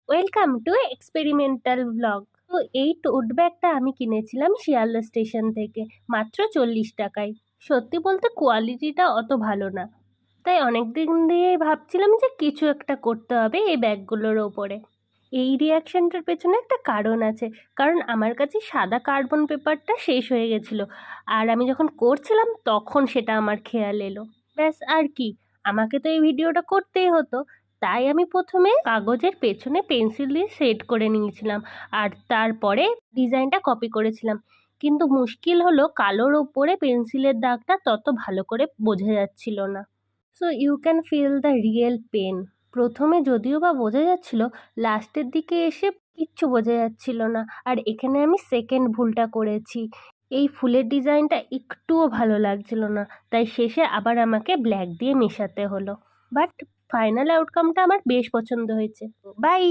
Welcome to experimental blog. তো এই টোট ব্যাগটা আমি কিনেছিলাম শিয়ালদা স্টেশন থেকে মাত্র 40 টাকায়। সত্যি বলতে কোয়ালিটিটা অত ভালো না, তাই অনেক দিন দিয়েই ভাবছিলাম যে কিছু একটা করতে হবে এই ব্যাগগুলোর ওপরে। এই রিয়াকশনটার পেছনে একটা কারণ আছে, কারণ আমার কাছে সাদা কার্বন পেপারটা শেষ হয়ে গেছিলো, আর আমি যখন করছিলাম তখন সেটা আমার খেয়াল এলো। ব্যাস আর কি, আমাকে তো এই ভিডিওটা করতেই হতো, তাই আমি প্রথমে কাগজের পেছনে পেন্সিল দিয়ে সেট করে নিয়েছিলাম, আর তারপরে ডিজাইনটা কপি করেছিলাম। কিন্তু মুশকিল হলো কালোর ওপরে পেন্সিলের দাগটা তত ভালো করে বোঝা যাচ্ছিল না। So you can feel the real pain. প্রথমে যদিও বা বোঝা যাচ্ছিল, লাস্টের দিকে এসে কিচ্ছু বোঝা যাচ্ছিল না। আর এখানে আমি সেকেন্ড ভুলটা করেছি, এই ফুলের ডিজাইনটা একটুও ভালো লাগছিল না, তাই শেষে আবার আমাকে ব্ল্যাক দিয়ে মেশাতে হলো। বাট ফাইনাল আউটকামটা আমার বেশ পছন্দ হয়েছে। বাই।